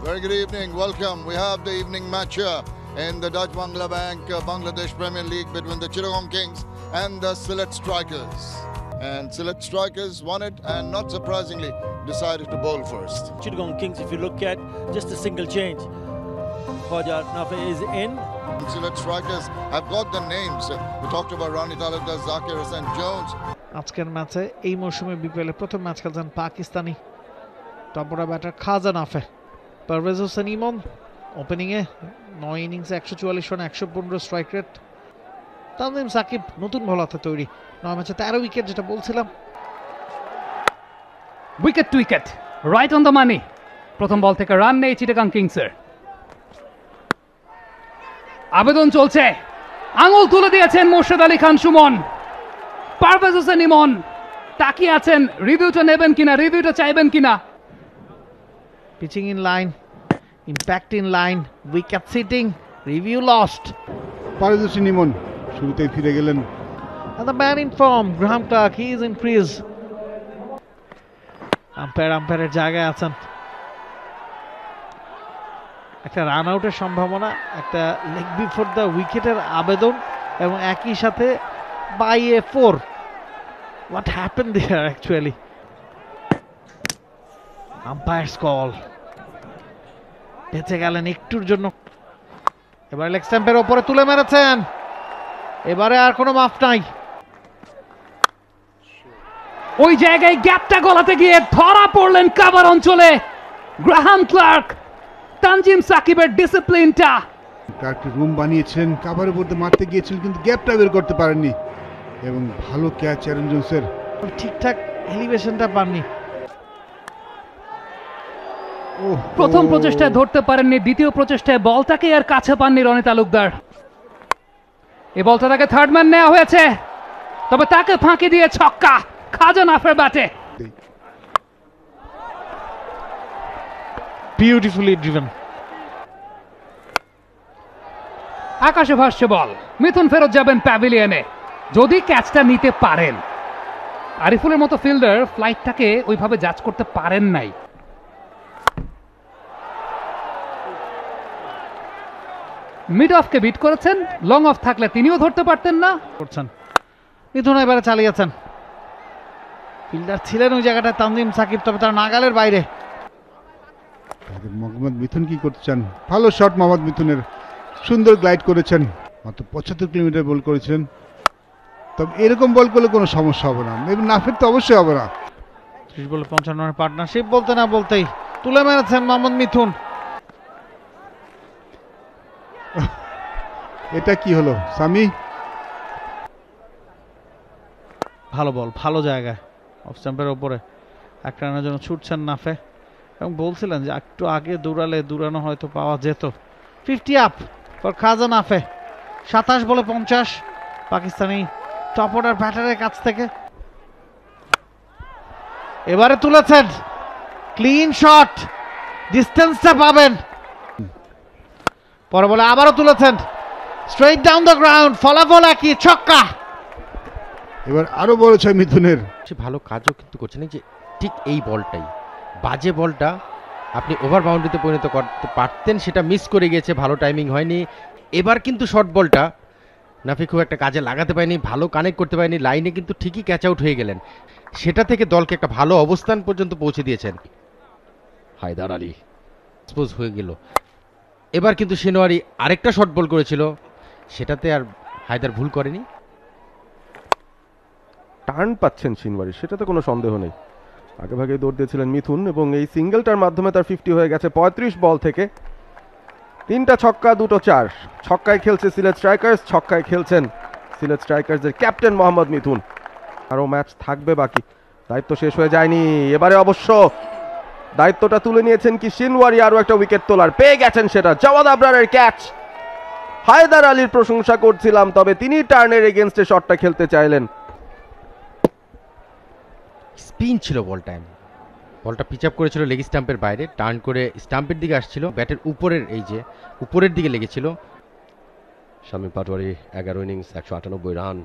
Very good evening. Welcome. We have the evening match here in the Dutch Bangla Bank Bangladesh Premier League between the Chittagong Kings and the Sylhet Strikers. And Sylhet Strikers won it and, not surprisingly, decided to bowl first. Chittagong Kings, if you look at just a single change, Khawaja Nafi is in. Sylhet Strikers have got the names. We talked about Rani Talukdar, Zakir Hussain Jones. আজকের ম্যাচে এই মৌসুমে বিপিএলে প্রথম match খেলছেন Pakistani top order batter Khawaja Nafay. Parvez Hossain Emon ওপেনিংয়ে 9 ইনিংসে 144 run 115 strike rate. Tanzim Sakib নতুন বলাতে তৈরি, 9 ম্যাচে 13 উইকেট, যেটা বলছিলাম। Wicket to wicket, right on the money. প্রথম বল থেকে রান নেই চিটাগাং কিংসের। আবেদন চলছে, আঙুল তুলে দিয়েছেন মোর্শেদ আলী খান সুমন। পারভেজ হোসেন ইমন তাকিয়ে আছেন রিভিউটা নেবেন কিনা, রিভিউটা চাইবেন কিনা। Pitching in line, impact in line, wicket সিটিং, রিভিউ লস্ট। পারভেজ হোসেন ইমন শুরুতেই ফিরে গেলেন। And the man in form, Graham Clark, he is in crease. আম্পায়ারের জায়গায় আছেন। একটা রান আউটের সম্ভাবনা, একটা লেগ বিফোর দ্য উইকেটের আবেদন, এবং একই সাথে by A 4. What happened there actually? Umpire's call. বেঁচে গেলেন একটুর জন্য। এবার লেগ স্ট্যাম্পের ওপরে তুলে মেরেছেন, এবারে আর কোনো মাফ নাই। ওই জায়গায় গ্যাপটা গলাতে গিয়ে ধরা পড়লেন কাভার অঞ্চলে গ্রাহাম ক্লার্ক। তানজিম সাকিবের ডিসিপ্লিনটা। ক্লার্ক রুম বানিয়েছেন, কাভারের মধ্যে মারতে গিয়েছিলেন কিন্তু গ্যাপটা বের করতে পারেননি, এবং ভালো ক্যাচ অ্যারন জোন্সের। ঠিকঠাক এলিভেশনটা পাননি। প্রথম প্রচেষ্টায় ধরতে পারেননি, দ্বিতীয় প্রচেষ্টায় বলটাকে আর কাছে পাননি রনি তালুকদার। এই বলটা তাকে থার্ড ম্যান নেওয়া হয়েছে, তবে তাকে ফাঁকি দিয়ে ছক্কা খাজা নাফের ব্যাটে। Beautifully driven. আকাশে ভাসছে বল, মিথুন ফেরত যাবেন প্যাভিলিয়নে যদি ক্যাচটা নিতে পারেন। আরিফুলের মতো ফিল্ডার ফ্লাইটটাকে ওইভাবে জাজ করতে পারেন নাই। মিড অফকে বিট করেছেন, লং অফ থাকলে তিনিও ধরতে পারতেন না। করছেন মিথুন, এবারে চালিয়েছেন। ফিল্ডার ছিলেন ওই জায়গাটায় তানজিম সাকিব, তবে তার নাগালের বাইরে। মোহাম্মদ মিথুন কি করতে চান? ভালো শট মোহাম্মদ মিথুনের, সুন্দর গ্লাইড করেছেন। মাত্র 75 কিলোমিটার বল করেছিলেন, তবে এরকম বল করলে কোনো সমস্যা হবে না, নাফের তো অবশ্যই হবে না। 30 বলে 55 রানের পার্টনারশিপ বলতে না বলতেই তুলে মেরেছেন মোহাম্মদ মিথুন। এটা কি হলো সামি? ভালো বল, ভালো জায়গায়, অফ স্ট্যাম্পের ওপরে এক রানের জন্য ছুটছেন নাফে, এবং বলছিলেন যে একটু আগে দৌড়ানো হয়তো পাওয়া যেত। 50 আপ ফর খাজা নাফে। 27 বলে 50 পাকিস্তানি টপ অর্ডার ব্যাটারের কাছ থেকে। এবারে তুলেছেন, ক্লিন শট, ডিস্টেন্সটা পাবেন। পরে বলে আবারও তুলেছেন, স্ট্রেইট ডাউন দ্য গ্রাউন্ড, ফলাফল একই, ছক্কা। এবার আরো বড় ছয় মিথুনের। সে ভালো কাজও কিন্তু করছেন, যে ঠিক এই বলটাই, বাজে বলটা আপনি ওভার বাউন্ডারিতে পরিণত করতে পারতেন, সেটা মিস করে গিয়েছে, ভালো টাইমিং হয়নি। এবার কিন্তু শর্ট বলটা নাফি খুব একটা কাজে লাগাতে পারেনি, ভালো কানেক্ট করতে পারেনি, লাইনে কিন্তু ঠিকই ক্যাচ আউট হয়ে গেলেন। সেটা থেকে দলকে একটা ভালো অবস্থান পর্যন্ত পৌঁছে দিয়েছেন। হায়দার আলী এক্সপোজ হয়ে গেল। এবার কিন্তু শেনওয়ারি আরেকটা শর্ট বল করেছিল, সেটাতে আর হায়দার ভুল করেনি। টার্ন পাচ্ছেন শিনওয়ারি, সেটাতে কোনো সন্দেহ নেই। আগে ভাগে দৌড় দিয়েছিলেন মিথুন, এবং এই সিঙ্গেলটার মাধ্যমে তার 50 হয়ে গেছে 35 বল থেকে। 3টা ছক্কা, 2টো 4। ছক্কায় খেলছে সিলেট স্ট্রাইকার্স, ছক্কায় খেলছেন সিলেট স্ট্রাইকার্সের ক্যাপ্টেন মোহাম্মদ মিথুন। আরও ম্যাচ থাকবে বাকি, দায়িত্ব শেষ হয়ে যায়নি। এবারে অবশ্য দায়িত্বটা তুলে নিয়েছেন কি শিনওয়ারি, আরও একটা উইকেট তোলার, পেয়ে গেছেন সেটা। জাওয়াদ আবরারের ক্যাচ। হায়দার আলীর প্রশংসা করছিলাম, তবে তিনি টার্নের এগেনস্টে শটটা খেলতে চাইলেন। স্পিন ছিল বলটা, বলটা পিচ আপ করেছিল লেগ স্টাম্পের বাইরে, টার্ন করে স্টাম্পের দিকে আসছিল, ব্যাটের উপরের এই যে উপরের দিকে লেগেছিল। Shamim Patwari 11 innings 198 run.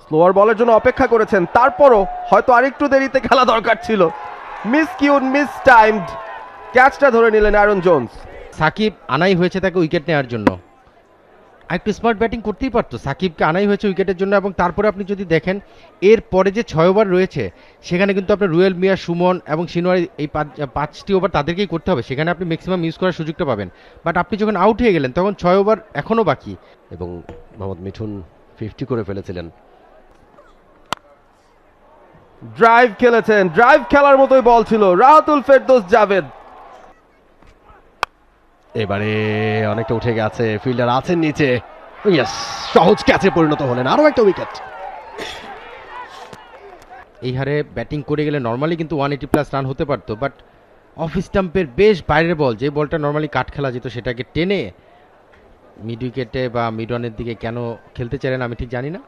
Slower বলের জন্য অপেক্ষা করেছেন, তারপরও হয়তো আরেকটু দেরিতে খেলা দরকার ছিল। Miscued, mistimed. ক্যাচটা ধরে নিলেন অ্যারন জোন্স। সাকিব আনাই হয়েছে তাকে উইকেট নেওয়ার জন্য, একটু স্মার্ট ব্যাটিং করতেই পারতো। সাকিবকে আনাই হয়েছে উইকেটের জন্য, এবং তারপরে আপনি যদি দেখেন এর পরে যে 6 ওভার রয়েছে সেখানে কিন্তু আপনার রুয়েল মিয়া, সুমন এবং সিনোয়ারি এই 5টি ওভার তাদেরকেই করতে হবে, সেখানে আপনি ম্যাক্সিমাম ইউজ করার সুযোগটা পাবেন। বাট আপনি যখন আউট হয়ে গেলেন তখন 6 ওভার এখনও বাকি, এবং মোহাম্মদ মিঠুন 50 করে ফেলেছিলেন। ড্রাইভ খেলেছেন, ড্রাইভ খেলার মতোই বল ছিল। রাহাতুল ফেরদৌস জাভেদ এবারে অনেকটা উঠে গেছে, ফিল্ডার আছেন নিচে, ইয়েস, সহজ ক্যাচে পরিণত হলেন, আরো একটা উইকেট। এই হারে ব্যাটিং করে গেলে নর্মালি কিন্তু 180+ রান হতে পারতো, বাট অফ স্টাম্পের বেশ বাইরের বল, যে বলটা নর্মালি কাট খেলা যেত সেটাকে টেনে মিড উইকেটে বা মিড অনের দিকে কেন খেলতে চাইলেন আমি ঠিক জানি না।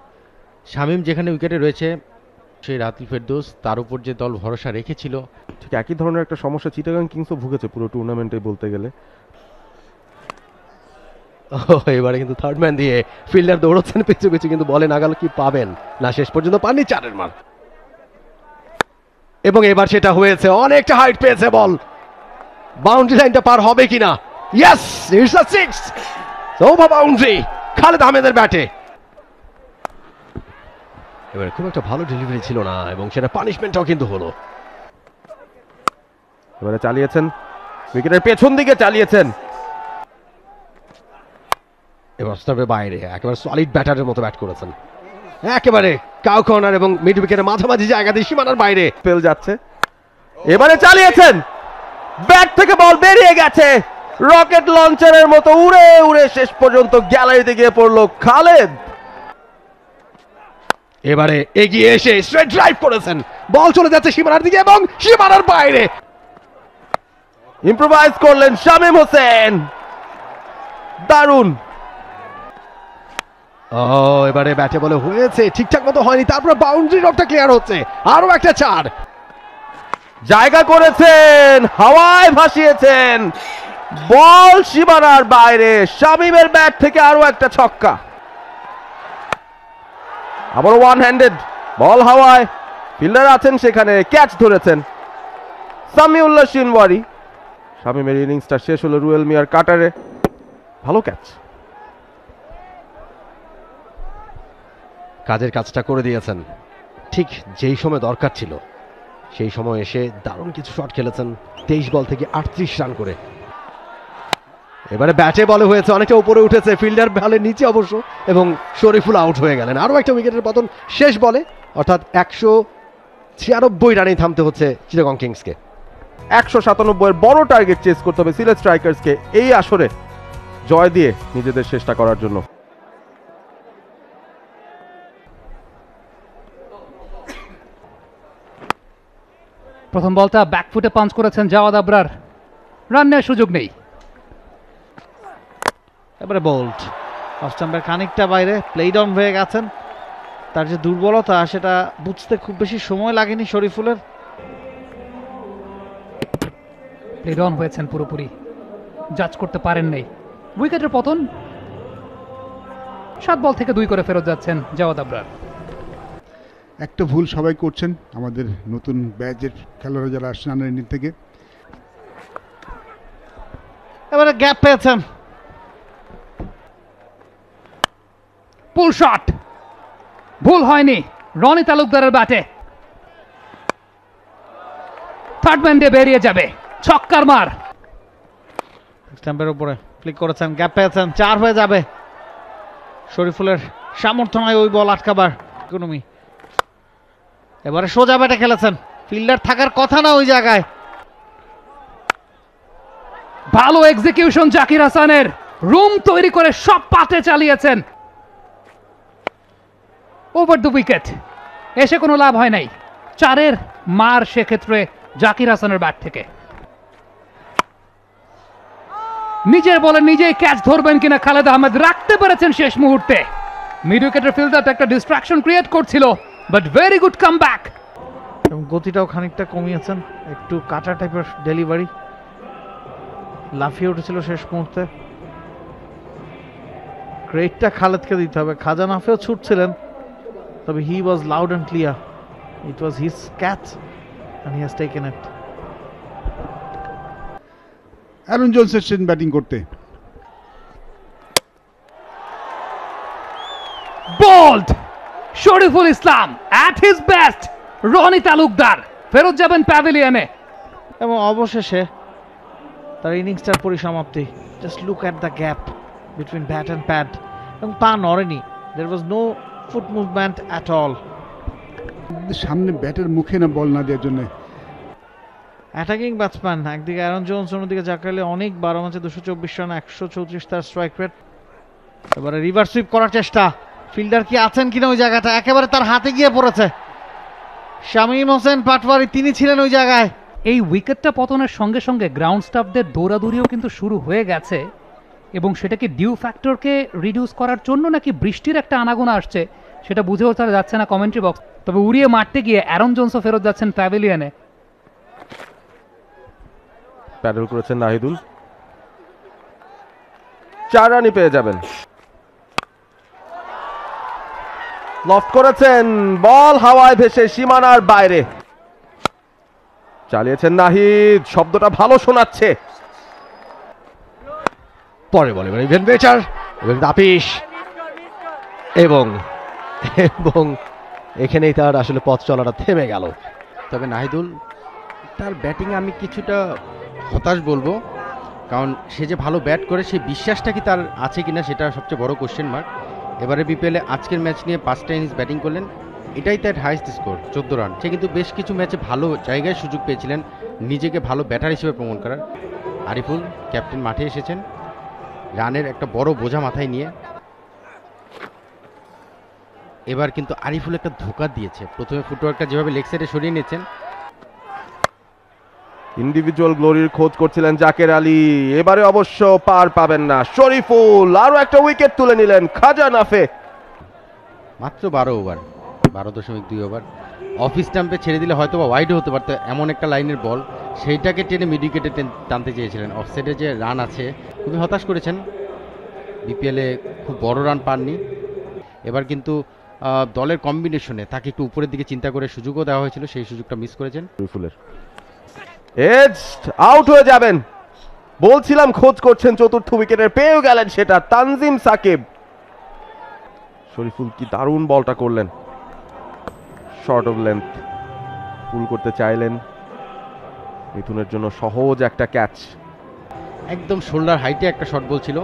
শামীম যেখানে উইকেটে রয়েছে সেই রাহাতুল ফেরদৌস, তার উপর যে দল ভরসা রেখেছিল। ঠিক একই ধরনের একটা সমস্যা চিটাগাং কিংসও ভুগেছে পুরো টুর্নামেন্টে বলতে গেলে। এবারে কিন্তু থার্ড ম্যান দিয়ে ফিল্ডার দৌড়চ্ছেন পিছু পিছু, কিন্তু বলে নাগাল কি পাবেন না, শেষ পর্যন্ত পাননি 4-এর মার। এবং এবার সেটা হয়েছে, অনেকটা হাইট পেয়েছে বল, বাউন্ডারি লাইনটা পার হবে কিনা। Yes, it's a 6, over boundary Khaled আহমেদের ব্যাটে। এবারে খুব একটা ভালো ডেলিভারি ছিল না, এবং সেটা পানিশমেন্টটাও কিন্তু হলো। এবারে চালিয়েছেন উইকেটের পেছন দিকে চালিয়েছেন, এবার স্টাম্পের বাইরে একেবারে সলিড ব্যাটারের মতো ব্যাট করেছেন, একেবারে কাউ কর্নার এবং মিড উইকেটের মাঝামাঝি জায়গা দিয়ে সীমানার বাইরে স্পেল যাচ্ছে। এবারে চালিয়েছেন, ব্যাট থেকে বল বেরিয়ে গেছে, রকেট লঞ্চারের মতো উড়ে উড়ে শেষ পর্যন্ত গ্যালারিতে গিয়ে পড়লো খালেদ। এবারে এগিয়ে এসে স্ট্রেট ড্রাইভ করেছেন, বল চলে যাচ্ছে সীমানার দিকে এবং সীমানার বাইরে। ইম্প্রোভাইজ করলেন শামীম হোসেন, দারুণ। এবারে ব্যাটে বলে হয়েছে, ঠিকঠাক মতো হয়নি, তারপরে বাউন্ডারি রকটা ক্লিয়ার হচ্ছে, আরো একটা 4। জায়গা করেছেন, হাওয়ায় ভাসিয়েছেন, বল সীমানার বাইরে, শামীমের ব্যাট থেকে আরো একটা ছক্কা। আবার ওয়ান হ্যান্ডেড, বল হাওয়ায়, ফিল্ডার আছেন সেখানে, ক্যাচ ধরেছেন সামিউল্লাহ সিনওয়ারি। শামীমের ইনিংসটা শেষ হলো রুয়েল মিয়ার কাটারে, ভালো ক্যাচ। কাজের কাজটা করে দিয়েছেন, ঠিক যেই সময় দরকার ছিল সেই সময় এসে দারুণ কিছু শট খেলেছেন, 23 বল থেকে 38 রান করে। এবারে ব্যাটে বলে হয়েছে, অনেকটা উপরে উঠেছে, ফিল্ডার বলের নিচে অবশ্য, এবং শরীফুল আউট হয়ে গেলেন। আরও একটা উইকেটের পতন শেষ বলে, অর্থাৎ 196 রানেই থামতে হচ্ছে চিটাগং কিংসকে। 197 বড় টার্গেট চেস করতে হবে সিলেট স্ট্রাইকার্সকে এই আসরে জয় দিয়ে নিজেদের চেষ্টা করার জন্য। প্রথম বলটা ব্যাকফুটে পাঞ্চ করেছেন জাওয়াদ আবরার, রান নেওয়ার সুযোগ নেই। এবারে বোল্ড, অফ স্টাম্পের খানিকটা বাইরে, প্লে ডাউন হয়ে গেছেন। তার যে দুর্বলতা সেটা বুঝতে খুব বেশি সময় লাগেনি শরীফুলের। প্লে ডাউন হয়েছেন পুরোপুরি, জাজ করতে পারেন নাই। উইকেটের পতন, 7 বল থেকে 2 করে ফেরত যাচ্ছেন জাওয়াদ আবরার। একটা ভুল সবাই করছেন, আমাদের নতুন ব্যাচের খেলোয়াড়রা যারা আসছেন আন্ডার 19 থেকে। এবারে গ্যাপ পেয়েছেন, পুল শট, ভুল হয়নি রনি তালুকদারের ব্যাটে। থার্ড ম্যান দিয়ে বেরিয়ে যাবে, ছক্কার মার। স্ট্যাম্পের উপরে ফ্লিক করেছেন, গ্যাপ পেয়েছেন, 4 হয়ে যাবে। শরীফুলের সামর্থ্য নয় ওই বল আটকাবার ইকোনমি। এবারে সোজা ব্যাটে খেলেছেন, ফিল্ডার থাকার কথা না ওই জায়গায়। ভালো এক্সিকিউশন জাকির হাসানের, রুম তৈরি করে সব পাতে চালিয়েছেন। ওভার দ্য উইকেট, এসে কোনো লাভ হয় নাই। 4-এর মার সেক্ষেত্রে জাকির হাসানের ব্যাট থেকে। নিজের বলে নিজেই ক্যাচ ধরবেন কিনা খালেদ আহমেদ, রাখতে পেরেছেন শেষ মুহূর্তে। মিড উইকেটের ফিল্ডারটা একটা ডিস্ট্রাকশন ক্রিয়েট করছিল, but very good come back. এবং গতিটাও খানিকটা কমিয়েছেন, একটু কাটা টাইপের ডেলিভারি, লাফিয়ে উঠেছিল শেষ মুহূর্তে। ক্রেডিটটা খালেদকে দিতে হবে, খাজা নাফেও ছুটছিলেন, তবে he was loud and clear, it was his catch and he has taken it. Aaron Jones এসেছেন ব্যাটিং করতে। Bowled Shoriful Islam at his best. Rony Talukdar ফেরত যাবেন প্যাভিলিয়নে। এবং অবশেষে তার ইনিংসটার পরিসমাপ্তি। Just look at the gap between bat and pad, এবং পা নড়েনি। There was no foot movement at all. সামনে ব্যাটের মুখে না বল না দেওয়ার জন্য। অ্যাটাকিং ব্যাটসম্যান একদিকে অ্যারন জোন্স, অন্যদিকে জাকের আলী। অনেক 12 ম্যাচে 224 রান, 134 তার স্ট্রাইক রেট। এবারে রিভার্স সুইপ করার চেষ্টা। ফিল্ডার কি আছেন কিনা ওই জায়গাটা, একেবারে তার হাতে গিয়ে পড়েছে। শামীম হোসেন পাটওয়ারি তিনি ছিলেন ওই জায়গায়। এই উইকেটটা পতনের সঙ্গে সঙ্গে গ্রাউন্ড স্টাফদের দৌড়াদৌড়িও কিন্তু শুরু হয়ে গেছে, এবং সেটাকে ডিউ ফ্যাক্টরকে রিডিউস করার জন্য নাকি বৃষ্টির একটা আনাগোনা আসছে সেটা বুঝেও তারা যাচ্ছে না কমেন্ট্রি বক্স। তবে উড়িয়ে মারতে গিয়ে অ্যারন জোন্সও ফেরত যাচ্ছেন প্যাভিলিয়নে। প্যাডেল করেছেন নাহিদুল, 4 রানই পেয়ে যাবেন। লফট করেছেন, বল হাওয়ায় ভেসে সীমানার বাইরে। চালিয়েছেন নাহিদ, শব্দটা ভালো শোনাচ্ছে। পরে বলে ইভেন বেটার এবং তাপিস, এবং এখানেই তার আসলে পথ চলাটা থেমে গেল। তবে নাহিদুল তার ব্যাটিংয়ে আমি কিছুটা হতাশ বলবো, কারণ সে যে ভালো ব্যাট করে সেই বিশ্বাসটা কি তার আছে কিনা সেটা সবচেয়ে বড় কোশ্চেন মার্ক। এবারে বিপিএলে আজকের ম্যাচ নিয়ে 5টা ইনিংস ব্যাটিং করলেন, এটাই তার হাইয়েস্ট স্কোর 14 রান। সে কিন্তু বেশ কিছু ম্যাচে ভালো জায়গায় সুযোগ পেয়েছিলেন নিজেকে ভালো ব্যাটার হিসেবে প্রমাণ করার। আরিফুল ক্যাপ্টেন মাঠে এসেছেন রানের একটা বড় বোঝা মাথায় নিয়ে। এবার কিন্তু আরিফুল একটা ধোঁকা দিয়েছে, প্রথমে ফুটওয়ার্কটা যেভাবে লেগ সাইডে সরিয়ে নিয়েছেন। ইন্ডিভিজুয়াল গ্লোরির খোঁজ করছিলেন জাকের আলী, এবারে অবশ্য পার পাবেন না। শরীফুল আরো একটা উইকেট তুলে নিলেন। খাজা নাফে মাত্র 12 ওভার, 12.2 ওভার। অফ স্টাম্পে ছেড়ে দিলে হয়তো বা ওয়াইডও হতে পারতো, এমন একটা লাইনের বল, সেইটাকে টেনে মিড উইকেটে টানতে চেয়েছিলেন। অফসাইডে যে রান আছে খুবই হতাশ করেছেন। বিপিএলে খুব বড় রান পাননি। এবার কিন্তু দলের কম্বিনেশনে তাকে একটু উপরের দিকে চিন্তা করে সুযোগও দেওয়া হয়েছিল, সেই সুযোগটা মিস করেছেন। শরীফুলের এজ আউট হয়ে যাবেন, বলছিলাম খোঁজ করছেন চতুর্থ উইকেটের, পেয়েও গেলেন সেটা। তানজিম সাকিব। শরীফুল কি দারুণ বলটা করলেন, শর্ট অফ লেন্থ পুল করতে চাইলেন। মিথুনের জন্য সহজ একটা ক্যাচ, একদম শোল্ডার হাইটে একটা শর্ট বল ছিল।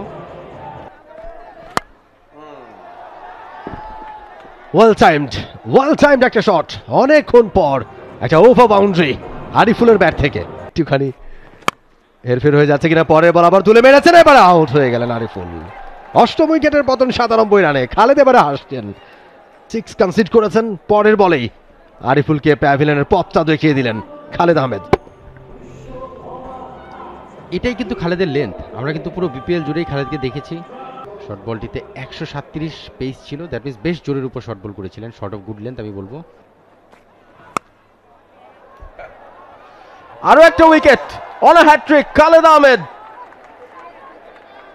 ওয়েল টাইমড একটা শট, অনেকক্ষণ পর একটা ওভার বাউন্ডারি আরিফুলের ব্যাট থেকে। একটুখানি হেরফের হয়ে যাচ্ছে কিনা, পরে বল আবার তুলে মেরেছেন, এবার আউট হয়ে গেলেন আরিফুল। 8ম উইকেটের পতন 97 রানে। খালেদ এবারে হাসছেন, 6 কনসিড করেছেন পরের বলেই। আরিফুলকে প্যাভিলিয়নের পথটা দেখিয়ে দিলেন খালেদ আহমেদ। এটাই কিন্তু খালেদের লেন্থ, আমরা কিন্তু পুরো বিপিএল জুড়েই খালেদকে দেখেছি। শর্ট বলটিতে 137 পেস ছিল, দ্যাট মিনস বেশ জোরের উপর শর্ট বল করেছিলেন। শর্ট অফ গুড লেন্থ আমি বলবো। আরো একটা wicket on a hat-trick Khaled Ahmed.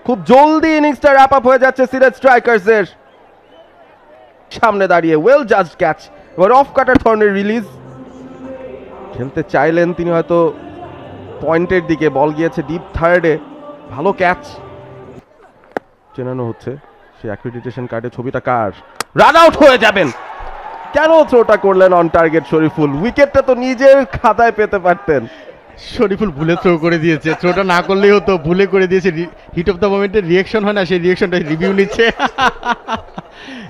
খুব জলদি ইনিংসটা র্যাপ আপ হয়ে যাচ্ছে সিলেট স্ট্রাইকার্স এর। সামনে দাঁড়িয়ে ওয়েল জাজড ক্যাচ, এবার অফ কাটার ধরনের রিলিজ। খেলতে চাইলেন তিনি হয়তো পয়েন্টের দিকে, বল গিয়েছে ডিপ থার্ডে। ভালো ক্যাচ, চেনানো হচ্ছে সেই অ্যাক্রিডিটেশন কার্ডে ছবিটা কার। রান আউট হয়ে যাবেন, কেন থ্রোটা করলেন অন টার্গেট শরীফুল? উইকেটটা তো নিজের খাতায় পেতে পারতেন। শরীফুল ভুলে থ্রো করে দিয়েছে, থ্রোটা না করলেই হতো, ভুলে করে দিয়েছে। হিট অফ দ্য মোমেন্টের রিয়েকশন হয় না, সেই রিয়েকশনটা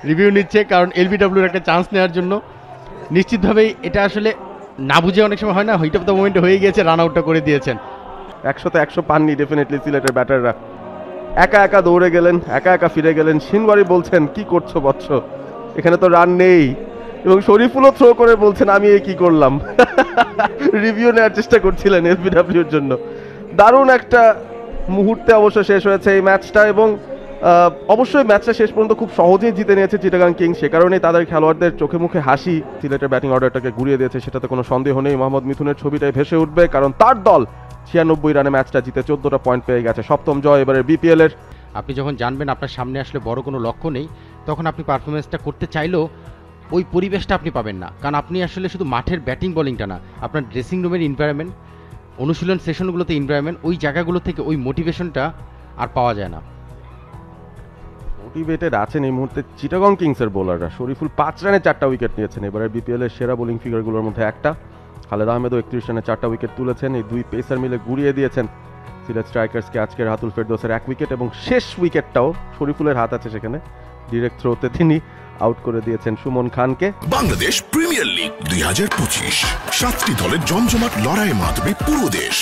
রিভিউ নিচ্ছে কারণ এলবিডব্লিউর একটা চান্স নেওয়ার জন্য। নিশ্চিতভাবেই এটা আসলে না বুঝে অনেক সময় হয় না, হিট অফ দ্য মোমেন্টে হয়ে গিয়েছে, রান আউটটা করে দিয়েছেন। 100-তে 100 পাননি ডেফিনেটলি সিলেটের ব্যাটাররা। একা একা দৌড়ে গেলেন, একা একা ফিরে গেলেন। সিনওয়ারি বলছেন কি করছো বৎস, এখানে তো রান নেই। এবং শরীফুলও থ্রো করে বলছেন আমি কি করলাম। রিভিউ নেওয়ার চেষ্টা করছিলেন এলবিডব্লিউর জন্য। দারুণ একটা মুহূর্তে অবশ্য শেষ হয়েছে এই ম্যাচটা, এবং অবশ্যই ম্যাচটা শেষ পর্যন্ত খুব সহজেই জিতে নিয়েছে চিটাগাং কিংস। সে কারণেই তাদের খেলোয়াড়দের চোখে মুখে হাসি সিলেটের ব্যাটিং অর্ডারটাকে ঘুরিয়ে দিয়েছে, সেটাতে কোনো সন্দেহ নেই। মোহাম্মদ মিথুনের ছবিটাই ভেসে উঠবে, কারণ তার দল 96 রানে ম্যাচটা জিতে 14টা পয়েন্ট পেয়ে গেছে। 7ম জয় এবারে বিপিএল এর। আপনি যখন জানবেন আপনার সামনে আসলে বড় কোনো লক্ষ্য নেই, তখন আপনি পারফরমেন্সটা করতে চাইলেও ওই পরিবেশটা আপনি পাবেন না, কারণ আপনি আসলে শুধু মাঠের ব্যাটিং বোলিংটা না, আপনার ড্রেসিং রুমের এনভায়রনমেন্ট, অনুশীলন সেশনগুলোতে এনভায়রনমেন্ট, ওই জায়গাগুলো থেকে ওই মোটিভেশনটা আর পাওয়া যায় না। মোটিভেটেড আছেন এই মুহূর্তে চিটাগং কিংসের বোলাররা। শরীফুল 5 রানে 4টা উইকেট নিয়েছেন, এবারে বিপিএলের সেরা বোলিং ফিগারগুলোর মধ্যে একটা। খালেদ আহমেদও 31 রানে 4টা উইকেট তুলেছেন। এই দুই পেসার মিলে গুড়িয়ে দিয়েছেন সিলেট স্ট্রাইকার্সকে। আজকে রাতুল ফেরদৌসের 1 উইকেট এবং শেষ উইকেটটাও শরীফুলের হাত আছে সেখানে, ডিরেক্ট থ্রোতে তিনি আউট করে দিয়েছেন সুমন খানকে। বাংলাদেশ প্রিমিয়ার লিগ 2025, 7টি দলের জমজমাট লড়াইয়ে মাতবে পুরো দেশ।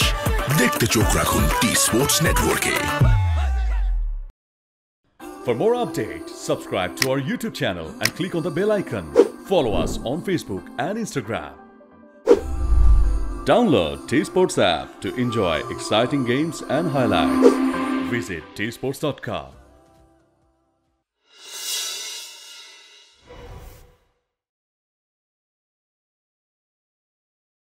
দেখতে চোখ রাখুন টি স্পোর্টস নেটওয়ার্কে। For more updates, subscribe to our YouTube channel and click on the bell icon. Follow us on Facebook and Instagram. Download T Sports app to enjoy exciting games and highlights. Visit tsports.com.